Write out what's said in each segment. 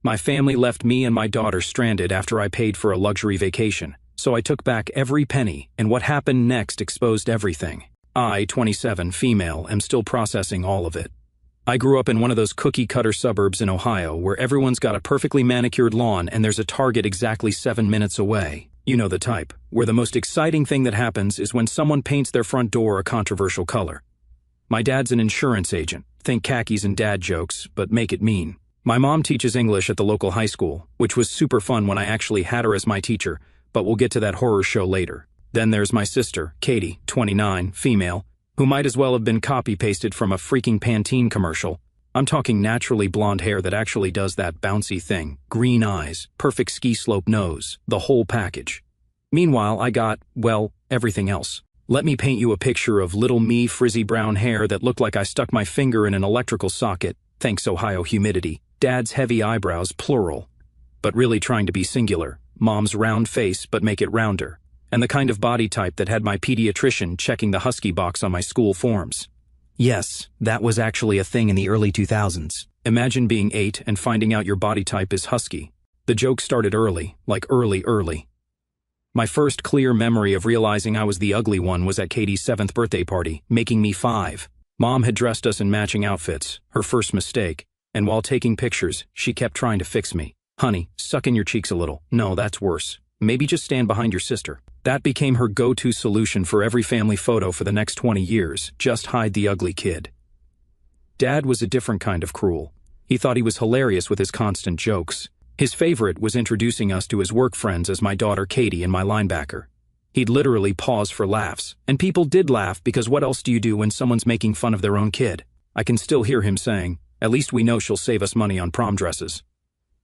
My family left me and my daughter stranded after I paid for a luxury vacation, so I took back every penny, and what happened next exposed everything. I, 27, female, am still processing all of it. I grew up in one of those cookie-cutter suburbs in Ohio where everyone's got a perfectly manicured lawn and there's a Target exactly 7 minutes away. You know the type, where the most exciting thing that happens is when someone paints their front door a controversial color. My dad's an insurance agent. Think khakis and dad jokes, but make it mean. My mom teaches English at the local high school, which was super fun when I actually had her as my teacher, but we'll get to that horror show later. Then there's my sister, Katie, 29, female, who might as well have been copy-pasted from a freaking Pantene commercial. I'm talking naturally blonde hair that actually does that bouncy thing, green eyes, perfect ski slope nose, the whole package. Meanwhile, I got, well, everything else. Let me paint you a picture of little me frizzy brown hair that looked like I stuck my finger in an electrical socket, thanks Ohio humidity, dad's heavy eyebrows, plural, but really trying to be singular, mom's round face but make it rounder, and the kind of body type that had my pediatrician checking the husky box on my school forms. Yes, that was actually a thing in the early 2000s. Imagine being 8 and finding out your body type is husky. The joke started early, like early. My first clear memory of realizing I was the ugly one was at Katie's 7th birthday party, making me 5. Mom had dressed us in matching outfits, her first mistake, and while taking pictures, she kept trying to fix me. Honey, suck in your cheeks a little. No, that's worse. Maybe just stand behind your sister. That became her go-to solution for every family photo for the next 20 years, just hide the ugly kid. Dad was a different kind of cruel. He thought he was hilarious with his constant jokes. His favorite was introducing us to his work friends as my daughter Katie and my linebacker. He'd literally pause for laughs, and people did laugh because what else do you do when someone's making fun of their own kid? I can still hear him saying, "At least we know she'll save us money on prom dresses."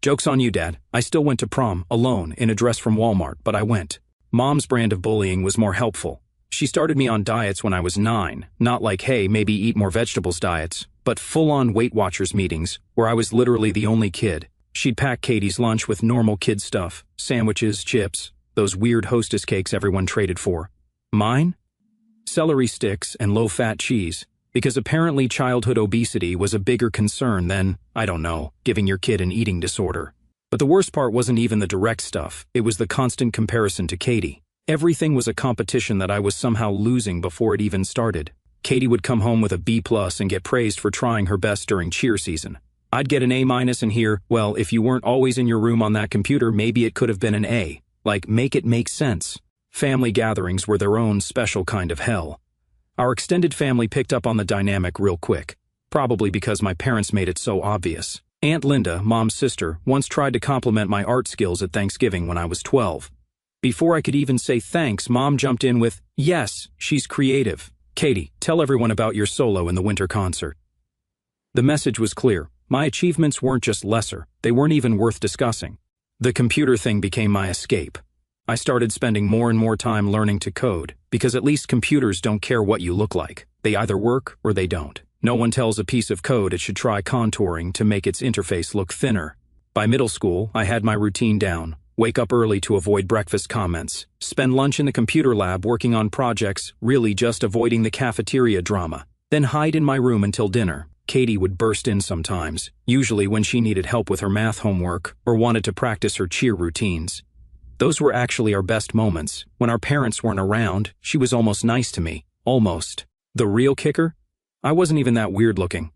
Joke's on you, Dad. I still went to prom, alone, in a dress from Walmart, but I went. Mom's brand of bullying was more helpful. She started me on diets when I was 9, not like, hey, maybe eat more vegetables diets, but full-on Weight Watchers meetings, where I was literally the only kid. She'd pack Katie's lunch with normal kid stuff, sandwiches, chips, those weird Hostess cakes everyone traded for. Mine? Celery sticks and low-fat cheese, because apparently childhood obesity was a bigger concern than, I don't know, giving your kid an eating disorder. But the worst part wasn't even the direct stuff, it was the constant comparison to Katie. Everything was a competition that I was somehow losing before it even started. Katie would come home with a B+ and get praised for trying her best during cheer season. I'd get an A- and hear, well, if you weren't always in your room on that computer, maybe it could have been an A. Like, make it make sense. Family gatherings were their own special kind of hell. Our extended family picked up on the dynamic real quick, probably because my parents made it so obvious. Aunt Linda, Mom's sister, once tried to compliment my art skills at Thanksgiving when I was 12. Before I could even say thanks, Mom jumped in with, yes, she's creative. Katie, tell everyone about your solo in the winter concert. The message was clear. My achievements weren't just lesser, they weren't even worth discussing. The computer thing became my escape. I started spending more and more time learning to code, because at least computers don't care what you look like. They either work or they don't. No one tells a piece of code it should try contouring to make its interface look thinner. By middle school, I had my routine down. Wake up early to avoid breakfast comments. Spend lunch in the computer lab working on projects, really just avoiding the cafeteria drama. Then hide in my room until dinner. Katie would burst in sometimes, usually when she needed help with her math homework or wanted to practice her cheer routines. Those were actually our best moments. When our parents weren't around, she was almost nice to me. Almost. The real kicker? I wasn't even that weird looking.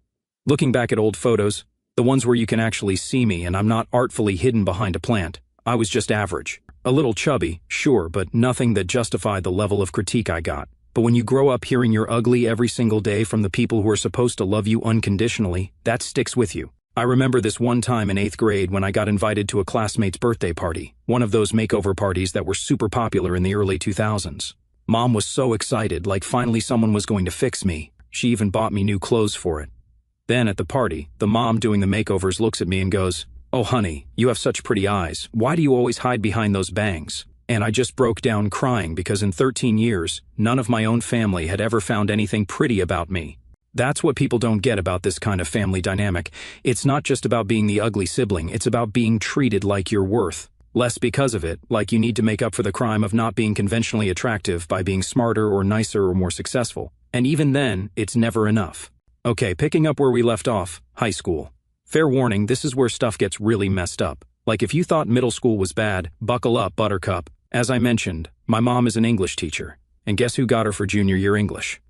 Looking back at old photos, the ones where you can actually see me and I'm not artfully hidden behind a plant, I was just average. A little chubby, sure, but nothing that justified the level of critique I got. But when you grow up hearing you're ugly every single day from the people who are supposed to love you unconditionally, that sticks with you. I remember this one time in 8th grade when I got invited to a classmate's birthday party, one of those makeover parties that were super popular in the early 2000s. Mom was so excited, like finally someone was going to fix me. She even bought me new clothes for it. Then at the party, the mom doing the makeovers looks at me and goes, "Oh honey, you have such pretty eyes. Why do you always hide behind those bangs?" And I just broke down crying because in 13 years, none of my own family had ever found anything pretty about me. That's what people don't get about this kind of family dynamic. It's not just about being the ugly sibling, it's about being treated like you're worth less because of it, like you need to make up for the crime of not being conventionally attractive by being smarter or nicer or more successful. And even then, it's never enough. Okay, picking up where we left off, high school. Fair warning, this is where stuff gets really messed up. Like if you thought middle school was bad, buckle up, buttercup. As I mentioned, my mom is an English teacher. And guess who got her for junior year English?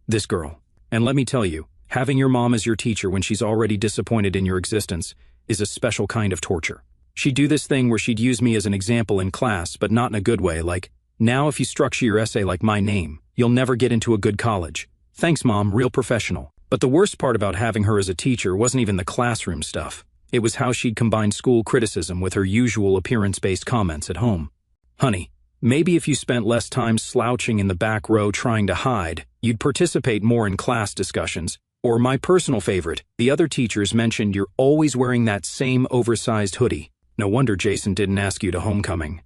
This girl. And let me tell you, having your mom as your teacher when she's already disappointed in your existence is a special kind of torture. She'd do this thing where she'd use me as an example in class, but not in a good way, like, now if you structure your essay like my name, you'll never get into a good college. Thanks, Mom, real professional. But the worst part about having her as a teacher wasn't even the classroom stuff. It was how she'd combine school criticism with her usual appearance-based comments at home. Honey, maybe if you spent less time slouching in the back row trying to hide, you'd participate more in class discussions. Or my personal favorite, the other teachers mentioned you're always wearing that same oversized hoodie. No wonder Jason didn't ask you to homecoming.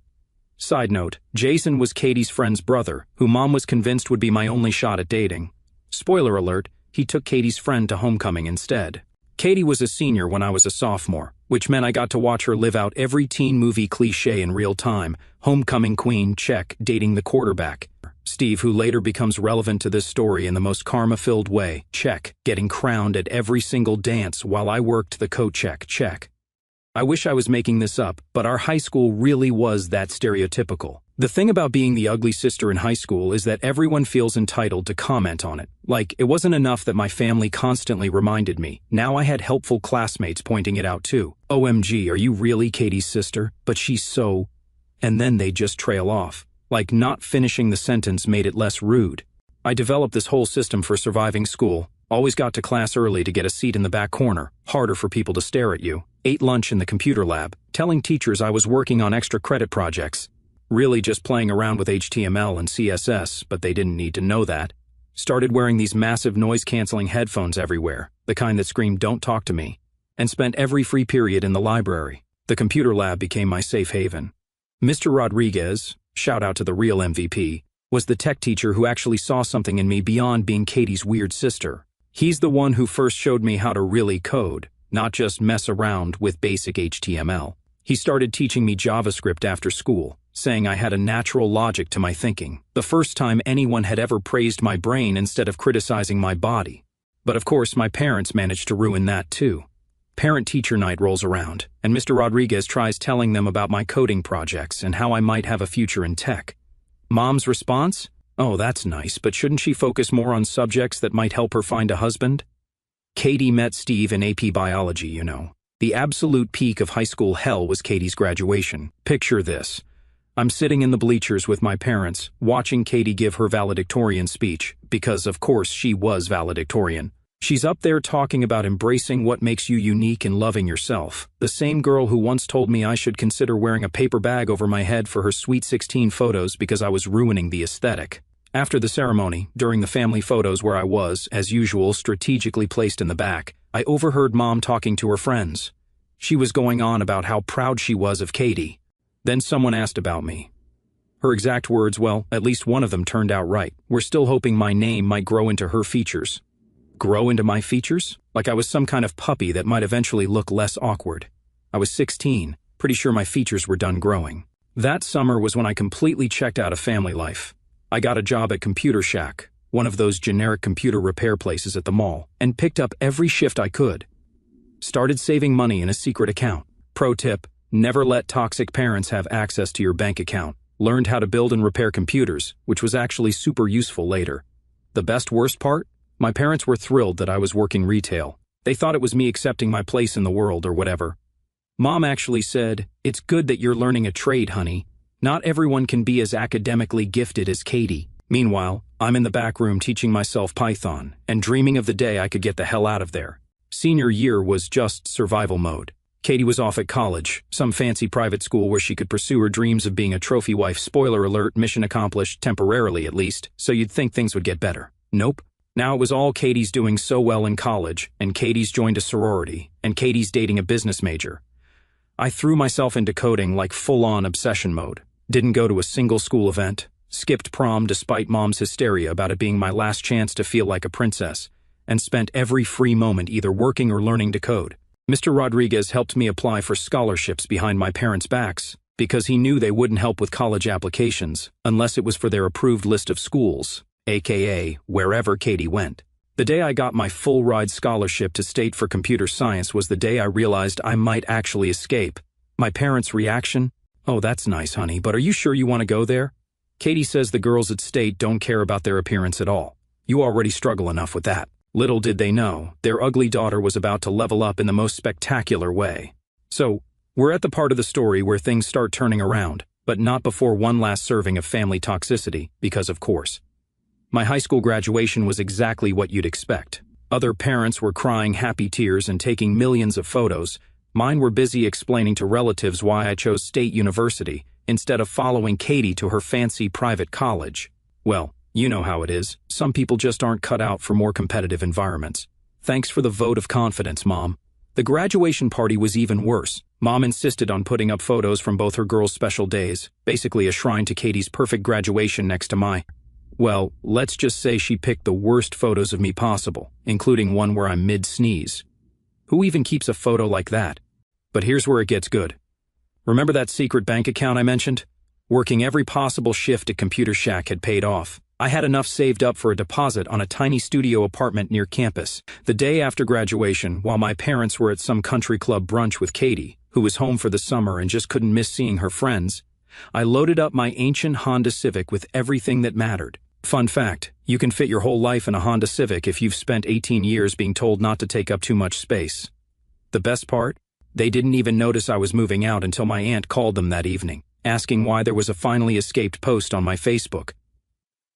Side note, Jason was Katie's friend's brother, who Mom was convinced would be my only shot at dating. Spoiler alert, he took Katie's friend to homecoming instead. Katie was a senior when I was a sophomore, which meant I got to watch her live out every teen movie cliché in real time. Homecoming queen, check, dating the quarterback. Steve, who later becomes relevant to this story in the most karma-filled way, check, getting crowned at every single dance while I worked the coat check. I wish I was making this up, but our high school really was that stereotypical. The thing about being the ugly sister in high school is that everyone feels entitled to comment on it. Like, it wasn't enough that my family constantly reminded me. Now I had helpful classmates pointing it out too. OMG, are you really Katie's sister? But she's so... And then they'd just trail off. Like, not finishing the sentence made it less rude. I developed this whole system for surviving school. Always got to class early to get a seat in the back corner. Harder for people to stare at you. Ate lunch in the computer lab. Telling teachers I was working on extra credit projects. Really just playing around with HTML and CSS, but they didn't need to know that. Started wearing these massive noise-canceling headphones everywhere, the kind that screamed, "Don't talk to me," and spent every free period in the library. The computer lab became my safe haven. Mr. Rodriguez, shout out to the real MVP, was the tech teacher who actually saw something in me beyond being Katie's weird sister. He's the one who first showed me how to really code, not just mess around with basic HTML. He started teaching me JavaScript after school, saying I had a natural logic to my thinking, the first time anyone had ever praised my brain instead of criticizing my body. But of course, my parents managed to ruin that too. Parent-teacher night rolls around, and Mr. Rodriguez tries telling them about my coding projects and how I might have a future in tech. Mom's response? Oh, that's nice, but shouldn't she focus more on subjects that might help her find a husband? Katie met Steve in AP Biology, you know. The absolute peak of high school hell was Katie's graduation. Picture this. I'm sitting in the bleachers with my parents, watching Katie give her valedictorian speech, because of course she was valedictorian. She's up there talking about embracing what makes you unique and loving yourself. The same girl who once told me I should consider wearing a paper bag over my head for her Sweet 16 photos because I was ruining the aesthetic. After the ceremony, during the family photos where I was, as usual, strategically placed in the back, I overheard Mom talking to her friends. She was going on about how proud she was of Katie. Then someone asked about me. Her exact words, well, at least one of them turned out right. We're still hoping my name might grow into her features. Grow into my features? Like I was some kind of puppy that might eventually look less awkward. I was 16, pretty sure my features were done growing. That summer was when I completely checked out of family life. I got a job at Computer Shack, one of those generic computer repair places at the mall, and picked up every shift I could. Started saving money in a secret account. Pro tip, never let toxic parents have access to your bank account. Learned how to build and repair computers, which was actually super useful later. The worst part? My parents were thrilled that I was working retail. They thought it was me accepting my place in the world or whatever. Mom actually said, "It's good that you're learning a trade, honey. Not everyone can be as academically gifted as Katie." Meanwhile, I'm in the back room teaching myself Python and dreaming of the day I could get the hell out of there. Senior year was just survival mode. Katie was off at college, some fancy private school where she could pursue her dreams of being a trophy wife. Spoiler alert, mission accomplished, temporarily at least, so you'd think things would get better. Nope. Now it was all Katie's doing so well in college, and Katie's joined a sorority, and Katie's dating a business major. I threw myself into coding like full-on obsession mode. Didn't go to a single school event, skipped prom despite Mom's hysteria about it being my last chance to feel like a princess, and spent every free moment either working or learning to code. Mr. Rodriguez helped me apply for scholarships behind my parents' backs, because he knew they wouldn't help with college applications unless it was for their approved list of schools, aka wherever Katie went. The day I got my full-ride scholarship to State for computer science was the day I realized I might actually escape. My parents' reaction? "Oh, that's nice, honey, but are you sure you want to go there? Katie says the girls at State don't care about their appearance at all. You already struggle enough with that." Little did they know, their ugly daughter was about to level up in the most spectacular way. So, we're at the part of the story where things start turning around, but not before one last serving of family toxicity, because of course. My high school graduation was exactly what you'd expect. Other parents were crying happy tears and taking millions of photos. Mine were busy explaining to relatives why I chose State University instead of following Katie to her fancy private college. Well, you know how it is. Some people just aren't cut out for more competitive environments. Thanks for the vote of confidence, Mom. The graduation party was even worse. Mom insisted on putting up photos from both her girls' special days, basically a shrine to Katie's perfect graduation next to my. Well, let's just say she picked the worst photos of me possible, including one where I'm mid-sneeze. Who even keeps a photo like that? But here's where it gets good. Remember that secret bank account I mentioned? Working every possible shift at Computer Shack had paid off. I had enough saved up for a deposit on a tiny studio apartment near campus. The day after graduation, while my parents were at some country club brunch with Katie, who was home for the summer and just couldn't miss seeing her friends, I loaded up my ancient Honda Civic with everything that mattered. Fun fact, you can fit your whole life in a Honda Civic if you've spent 18 years being told not to take up too much space. The best part? They didn't even notice I was moving out until my aunt called them that evening, asking why there was a finally escaped post on my Facebook.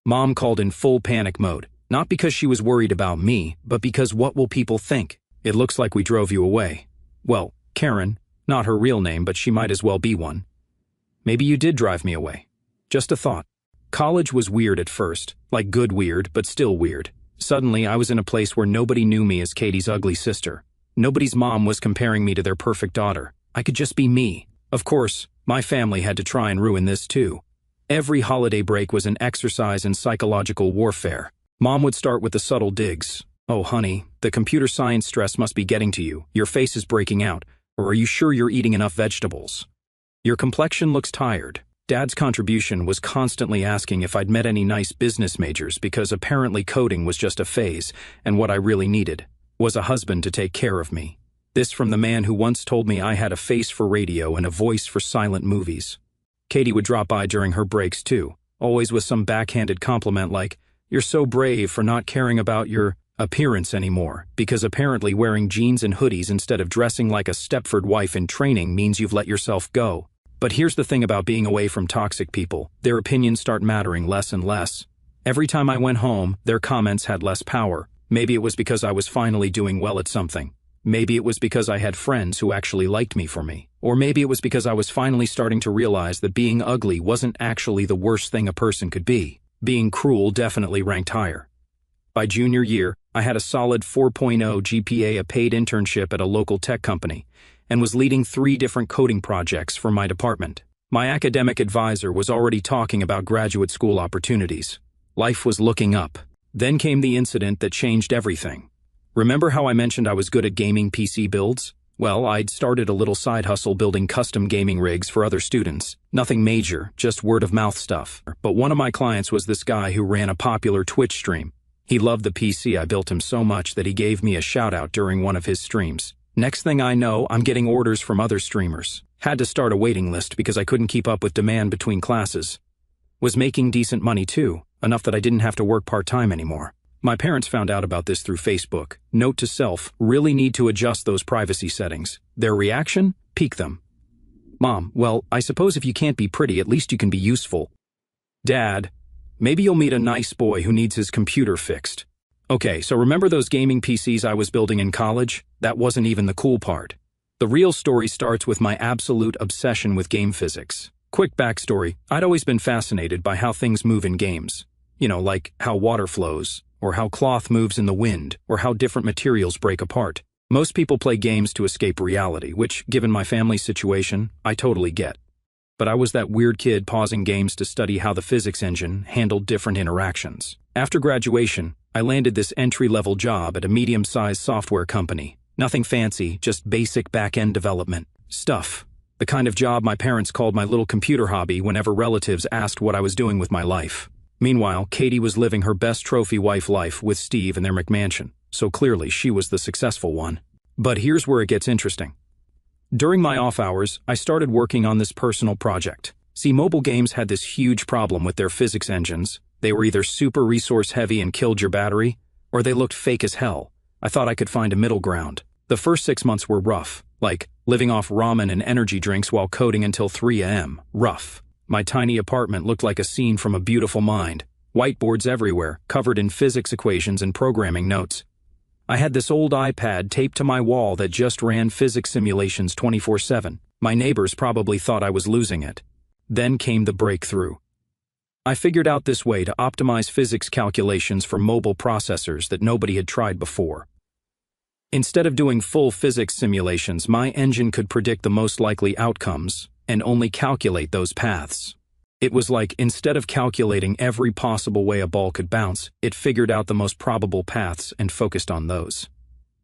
Mom called in full panic mode, not because she was worried about me, but because what will people think? It looks like we drove you away. Well, Karen, not her real name, but she might as well be one. Maybe you did drive me away. Just a thought. College was weird at first, like good weird, but still weird. Suddenly, I was in a place where nobody knew me as Katie's ugly sister. Nobody's mom was comparing me to their perfect daughter. I could just be me. Of course, my family had to try and ruin this too. Every holiday break was an exercise in psychological warfare. Mom would start with the subtle digs. "Oh, honey, the computer science stress must be getting to you. Your face is breaking out. Or are you sure you're eating enough vegetables? Your complexion looks tired." Dad's contribution was constantly asking if I'd met any nice business majors because apparently coding was just a phase, and what I really needed was a husband to take care of me. This from the man who once told me I had a face for radio and a voice for silent movies. Katie would drop by during her breaks too, always with some backhanded compliment like, "You're so brave for not caring about your appearance anymore, because apparently wearing jeans and hoodies instead of dressing like a Stepford wife in training means you've let yourself go." But here's the thing about being away from toxic people, their opinions start mattering less and less. Every time I went home, their comments had less power. Maybe it was because I was finally doing well at something. Maybe it was because I had friends who actually liked me for me. Or maybe it was because I was finally starting to realize that being ugly wasn't actually the worst thing a person could be. Being cruel definitely ranked higher. By junior year, I had a solid 4.0 GPA, a paid internship at a local tech company, and was leading 3 different coding projects for my department. My academic advisor was already talking about graduate school opportunities. Life was looking up. Then came the incident that changed everything. Remember how I mentioned I was good at gaming PC builds? Well, I'd started a little side hustle building custom gaming rigs for other students. Nothing major, just word-of-mouth stuff. But one of my clients was this guy who ran a popular Twitch stream. He loved the PC I built him so much that he gave me a shout-out during one of his streams. Next thing I know, I'm getting orders from other streamers. Had to start a waiting list because I couldn't keep up with demand between classes. Was making decent money too, enough that I didn't have to work part-time anymore. My parents found out about this through Facebook. Note to self, really need to adjust those privacy settings. Their reaction? Pique them. Mom, well, I suppose if you can't be pretty, at least you can be useful. Dad, maybe you'll meet a nice boy who needs his computer fixed. Okay, so remember those gaming PCs I was building in college? That wasn't even the cool part. The real story starts with my absolute obsession with game physics. Quick backstory, I'd always been fascinated by how things move in games. You know, like how water flows, or how cloth moves in the wind, or how different materials break apart. Most people play games to escape reality, which, given my family's situation, I totally get. But I was that weird kid pausing games to study how the physics engine handled different interactions. After graduation, I landed this entry-level job at a medium-sized software company. Nothing fancy, just basic back-end development stuff. The kind of job my parents called my little computer hobby whenever relatives asked what I was doing with my life. Meanwhile, Katie was living her best trophy wife life with Steve in their McMansion, so clearly she was the successful one. But here's where it gets interesting. During my off hours, I started working on this personal project. See, mobile games had this huge problem with their physics engines. They were either super resource heavy and killed your battery, or they looked fake as hell. I thought I could find a middle ground. The first 6 months were rough, like living off ramen and energy drinks while coding until 3 a.m. Rough. My tiny apartment looked like a scene from A Beautiful Mind. Whiteboards everywhere, covered in physics equations and programming notes. I had this old iPad taped to my wall that just ran physics simulations 24/7. My neighbors probably thought I was losing it. Then came the breakthrough. I figured out this way to optimize physics calculations for mobile processors that nobody had tried before. Instead of doing full physics simulations, my engine could predict the most likely outcomes and only calculate those paths. It was like, instead of calculating every possible way a ball could bounce, it figured out the most probable paths and focused on those.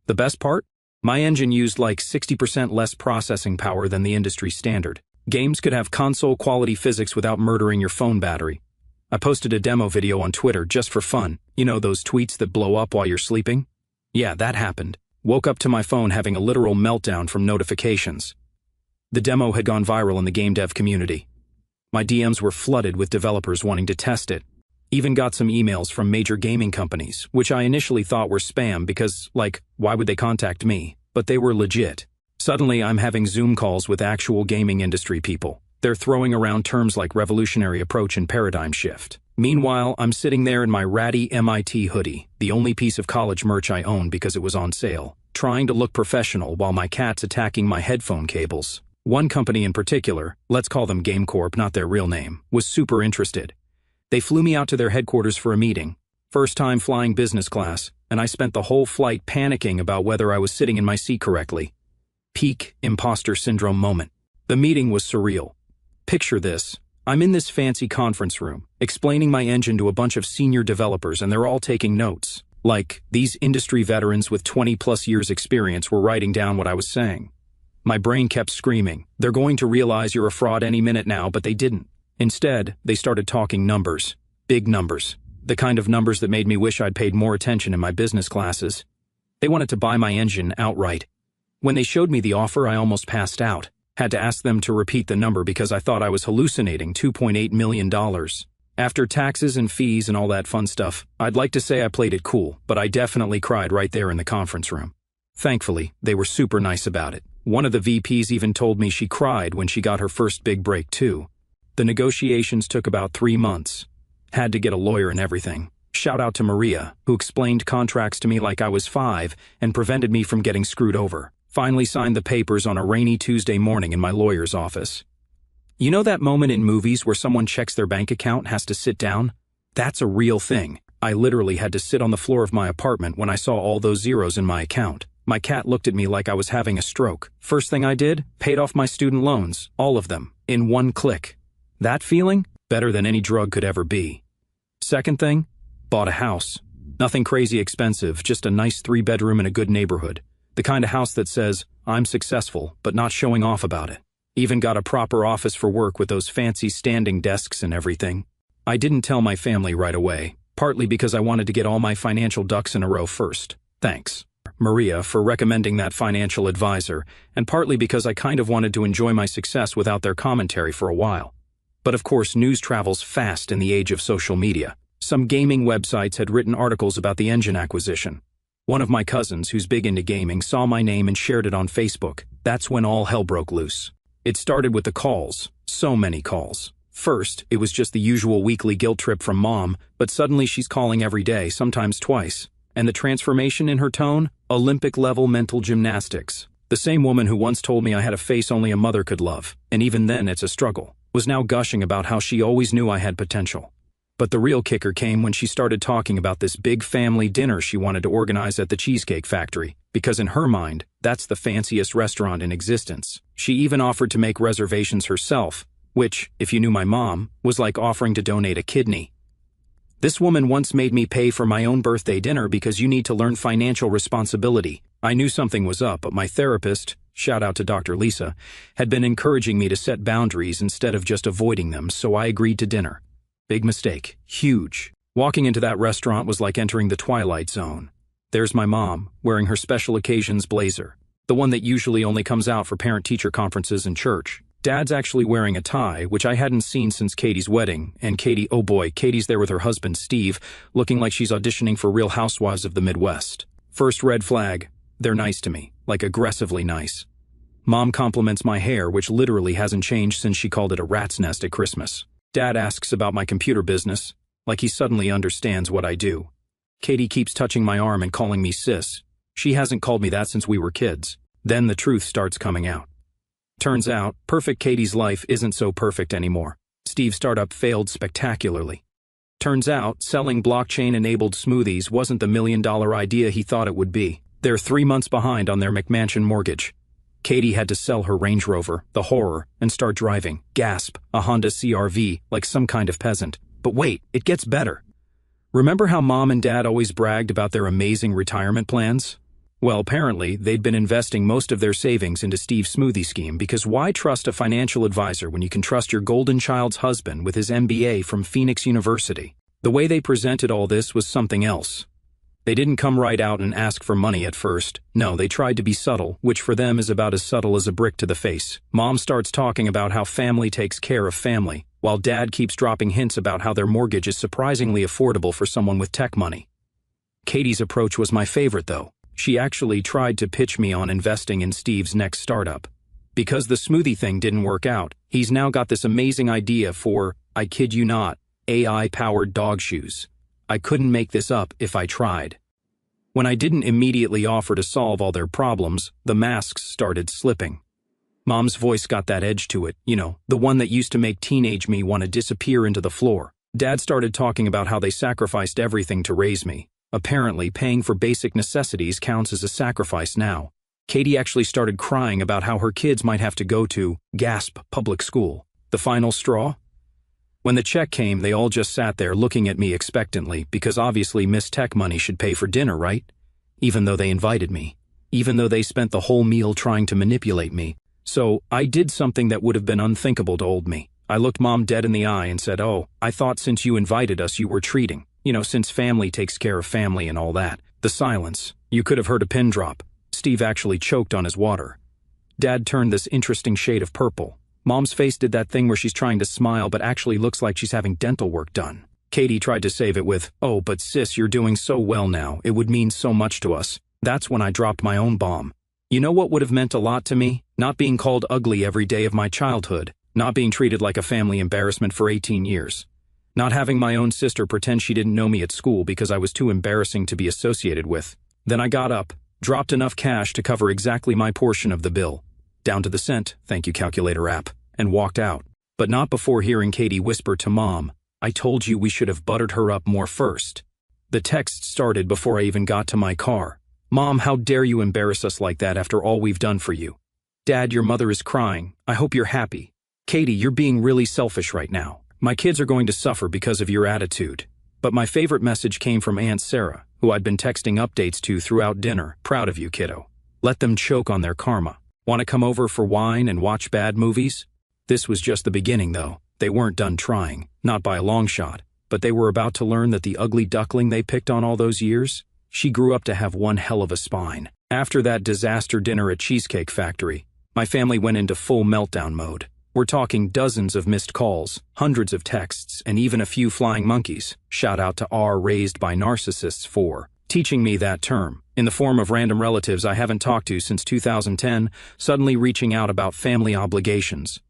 The best part? My engine used like 60% less processing power than the industry standard. Games could have console-quality physics without murdering your phone battery. I posted a demo video on Twitter just for fun. You know those tweets that blow up while you're sleeping? Yeah, that happened. Woke up to my phone having a literal meltdown from notifications. The demo had gone viral in the game dev community. My DMs were flooded with developers wanting to test it. Even got some emails from major gaming companies, which I initially thought were spam because, like, why would they contact me? But they were legit. Suddenly, I'm having Zoom calls with actual gaming industry people. They're throwing around terms like revolutionary approach and paradigm shift. Meanwhile, I'm sitting there in my ratty MIT hoodie, the only piece of college merch I own because it was on sale, trying to look professional while my cat's attacking my headphone cables. One company in particular, let's call them Game Corp, not their real name, was super interested. They flew me out to their headquarters for a meeting. First time flying business class, and I spent the whole flight panicking about whether I was sitting in my seat correctly. Peak imposter syndrome moment. The meeting was surreal. Picture this. I'm in this fancy conference room, explaining my engine to a bunch of senior developers, and they're all taking notes. Like, these industry veterans with 20+ years experience were writing down what I was saying. My brain kept screaming, they're going to realize you're a fraud any minute now, but they didn't. Instead, they started talking numbers. Big numbers. The kind of numbers that made me wish I'd paid more attention in my business classes. They wanted to buy my engine outright. When they showed me the offer, I almost passed out. Had to ask them to repeat the number because I thought I was hallucinating. $2.8 million. After taxes and fees and all that fun stuff, I'd like to say I played it cool, but I definitely cried right there in the conference room. Thankfully, they were super nice about it. One of the VPs even told me she cried when she got her first big break too. The negotiations took about 3 months. Had to get a lawyer and everything. Shout out to Maria, who explained contracts to me like I was 5 and prevented me from getting screwed over. Finally signed the papers on a rainy Tuesday morning in my lawyer's office. You know that moment in movies where someone checks their bank account and has to sit down? That's a real thing. I literally had to sit on the floor of my apartment when I saw all those zeros in my account. My cat looked at me like I was having a stroke. First thing I did, paid off my student loans, all of them, in one click. That feeling? Better than any drug could ever be. Second thing, bought a house. Nothing crazy expensive, just a nice 3-bedroom in a good neighborhood. The kind of house that says, I'm successful, but not showing off about it. Even got a proper office for work with those fancy standing desks and everything. I didn't tell my family right away, partly because I wanted to get all my financial ducks in a row first. Thanks, Maria, for recommending that financial advisor, and partly because I kind of wanted to enjoy my success without their commentary for a while. But of course, news travels fast in the age of social media. Some gaming websites had written articles about the engine acquisition. One of my cousins, who's big into gaming, saw my name and shared it on Facebook. That's when all hell broke loose. It started with the calls. So many calls. First, it was just the usual weekly guilt trip from mom, but suddenly she's calling every day, sometimes twice. And the transformation in her tone? Olympic-level mental gymnastics. The same woman who once told me I had a face only a mother could love, and even then it's a struggle, was now gushing about how she always knew I had potential. But the real kicker came when she started talking about this big family dinner she wanted to organize at the Cheesecake Factory, because in her mind, that's the fanciest restaurant in existence. She even offered to make reservations herself, which, if you knew my mom, was like offering to donate a kidney. This woman once made me pay for my own birthday dinner because you need to learn financial responsibility. I knew something was up, but my therapist, shout out to Dr. Lisa, had been encouraging me to set boundaries instead of just avoiding them, so I agreed to dinner. Big mistake. Huge. Walking into that restaurant was like entering the Twilight Zone. There's my mom, wearing her special occasions blazer. The one that usually only comes out for parent-teacher conferences and church. Dad's actually wearing a tie, which I hadn't seen since Katie's wedding, and Katie, oh boy, Katie's there with her husband Steve, looking like she's auditioning for Real Housewives of the Midwest. First red flag, they're nice to me, like aggressively nice. Mom compliments my hair, which literally hasn't changed since she called it a rat's nest at Christmas. Dad asks about my computer business, like he suddenly understands what I do. Katie keeps touching my arm and calling me sis. She hasn't called me that since we were kids. Then the truth starts coming out. Turns out, perfect Katie's life isn't so perfect anymore. Steve's startup failed spectacularly. Turns out, selling blockchain-enabled smoothies wasn't the million-dollar idea he thought it would be. They're 3 months behind on their McMansion mortgage. Katie had to sell her Range Rover, the horror, and start driving, gasp, a Honda CR-V, like some kind of peasant. But wait, it gets better. Remember how Mom and Dad always bragged about their amazing retirement plans? Well, apparently, they'd been investing most of their savings into Steve's smoothie scheme because why trust a financial advisor when you can trust your golden child's husband with his MBA from Phoenix University? The way they presented all this was something else. They didn't come right out and ask for money at first. No, they tried to be subtle, which for them is about as subtle as a brick to the face. Mom starts talking about how family takes care of family, while Dad keeps dropping hints about how their mortgage is surprisingly affordable for someone with tech money. Katie's approach was my favorite, though. She actually tried to pitch me on investing in Steve's next startup. Because the smoothie thing didn't work out, he's now got this amazing idea for, I kid you not, AI-powered dog shoes. I couldn't make this up if I tried. When I didn't immediately offer to solve all their problems, the masks started slipping. Mom's voice got that edge to it, the one that used to make teenage me want to disappear into the floor. Dad started talking about how they sacrificed everything to raise me. Apparently, paying for basic necessities counts as a sacrifice now. Katie actually started crying about how her kids might have to go to, gasp, public school. The final straw? When the check came, they all just sat there looking at me expectantly because obviously Miss Tech Money should pay for dinner, right? Even though they invited me. Even though they spent the whole meal trying to manipulate me. So, I did something that would have been unthinkable to old me. I looked Mom dead in the eye and said, oh, I thought since you invited us you were treating. Since family takes care of family and all that. The silence. You could have heard a pin drop. Steve actually choked on his water. Dad turned this interesting shade of purple. Mom's face did that thing where she's trying to smile but actually looks like she's having dental work done. Katie tried to save it with, oh, but sis, you're doing so well now. It would mean so much to us. That's when I dropped my own bomb. You know what would have meant a lot to me? Not being called ugly every day of my childhood. Not being treated like a family embarrassment for 18 years. Not having my own sister pretend she didn't know me at school because I was too embarrassing to be associated with. Then I got up, dropped enough cash to cover exactly my portion of the bill. Down to the cent, thank you calculator app, and walked out. But not before hearing Katie whisper to Mom, I told you we should have buttered her up more first. The text started before I even got to my car. Mom, how dare you embarrass us like that after all we've done for you? Dad, your mother is crying. I hope you're happy. Katie, you're being really selfish right now. My kids are going to suffer because of your attitude. But my favorite message came from Aunt Sarah, who I'd been texting updates to throughout dinner. Proud of you, kiddo. Let them choke on their karma. Want to come over for wine and watch bad movies? This was just the beginning, though. They weren't done trying, not by a long shot. But they were about to learn that the ugly duckling they picked on all those years, she grew up to have one hell of a spine. After that disaster dinner at Cheesecake Factory, my family went into full meltdown mode. We're talking dozens of missed calls, hundreds of texts, and even a few flying monkeys. Shout out to R raised by narcissists for teaching me that term, in the form of random relatives I haven't talked to since 2010, suddenly reaching out about family obligations.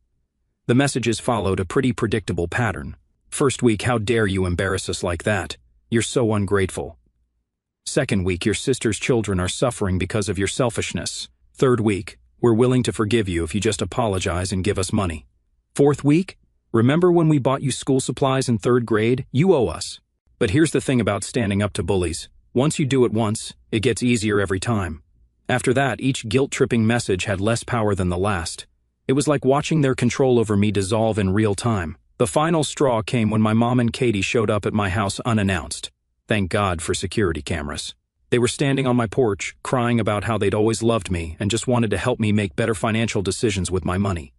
The messages followed a pretty predictable pattern. First week, how dare you embarrass us like that? You're so ungrateful. Second week, your sister's children are suffering because of your selfishness. Third week, we're willing to forgive you if you just apologize and give us money. Fourth week, remember when we bought you school supplies in 3rd grade? You owe us. But here's the thing about standing up to bullies. Once you do it once, it gets easier every time. After that, each guilt-tripping message had less power than the last. It was like watching their control over me dissolve in real time. The final straw came when my mom and Katie showed up at my house unannounced. Thank God for security cameras. They were standing on my porch, crying about how they'd always loved me and just wanted to help me make better financial decisions with my money.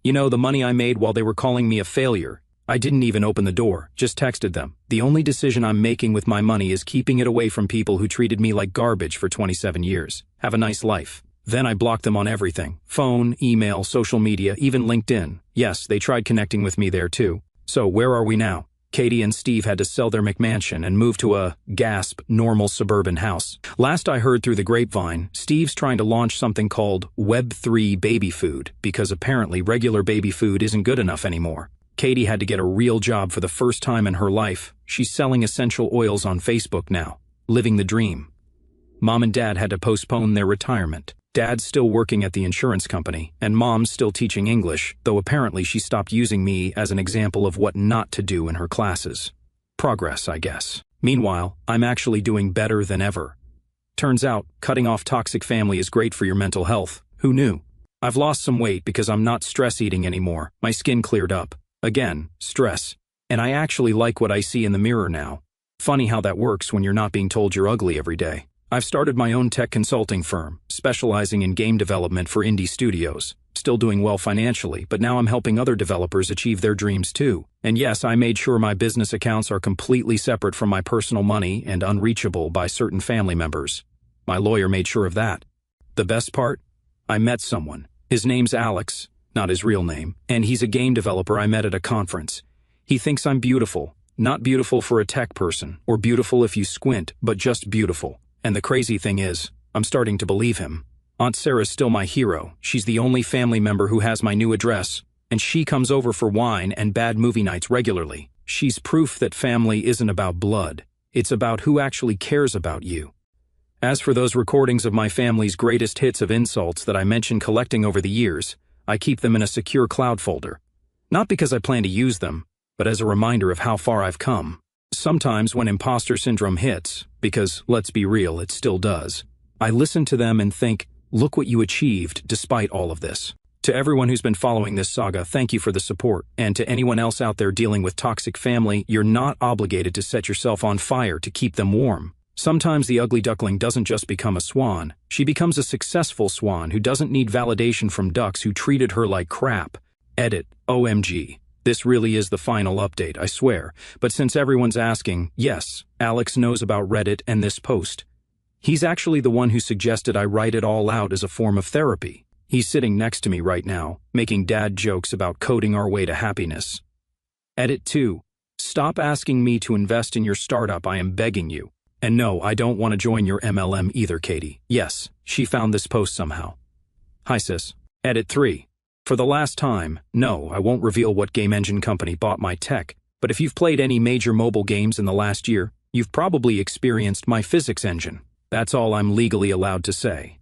The money I made while they were calling me a failure. I didn't even open the door, just texted them. The only decision I'm making with my money is keeping it away from people who treated me like garbage for 27 years. Have a nice life. Then I blocked them on everything. Phone, email, social media, even LinkedIn. Yes, they tried connecting with me there too. So where are we now? Katie and Steve had to sell their McMansion and move to a, gasp, normal suburban house. Last I heard through the grapevine, Steve's trying to launch something called Web3 baby food because apparently regular baby food isn't good enough anymore. Katie had to get a real job for the first time in her life. She's selling essential oils on Facebook now, living the dream. Mom and Dad had to postpone their retirement. Dad's still working at the insurance company, and Mom's still teaching English, though apparently she stopped using me as an example of what not to do in her classes. Progress, I guess. Meanwhile, I'm actually doing better than ever. Turns out, cutting off toxic family is great for your mental health. Who knew? I've lost some weight because I'm not stress eating anymore. My skin cleared up. Again, stress. And I actually like what I see in the mirror now. Funny how that works when you're not being told you're ugly every day. I've started my own tech consulting firm, specializing in game development for indie studios. Still doing well financially, but now I'm helping other developers achieve their dreams too. And yes, I made sure my business accounts are completely separate from my personal money and unreachable by certain family members. My lawyer made sure of that. The best part? I met someone. His name's Alex, not his real name, and he's a game developer I met at a conference. He thinks I'm beautiful. Not beautiful for a tech person, or beautiful if you squint, but just beautiful. And the crazy thing is, I'm starting to believe him. Aunt Sarah's still my hero. She's the only family member who has my new address, and she comes over for wine and bad movie nights regularly. She's proof that family isn't about blood. It's about who actually cares about you. As for those recordings of my family's greatest hits of insults that I mentioned collecting over the years, I keep them in a secure cloud folder. Not because I plan to use them, but as a reminder of how far I've come. Sometimes when imposter syndrome hits, because let's be real, it still does, I listen to them and think, look what you achieved despite all of this. To everyone who's been following this saga, thank you for the support. And to anyone else out there dealing with toxic family, you're not obligated to set yourself on fire to keep them warm. Sometimes the ugly duckling doesn't just become a swan. She becomes a successful swan who doesn't need validation from ducks who treated her like crap. Edit, OMG. This really is the final update, I swear. But since everyone's asking, yes, Alex knows about Reddit and this post. He's actually the one who suggested I write it all out as a form of therapy. He's sitting next to me right now, making dad jokes about coding our way to happiness. Edit 2. Stop asking me to invest in your startup, I am begging you. And no, I don't want to join your MLM either, Katie. Yes, she found this post somehow. Hi sis. Edit 3. For the last time, no, I won't reveal what game engine company bought my tech, but if you've played any major mobile games in the last year, you've probably experienced my physics engine. That's all I'm legally allowed to say.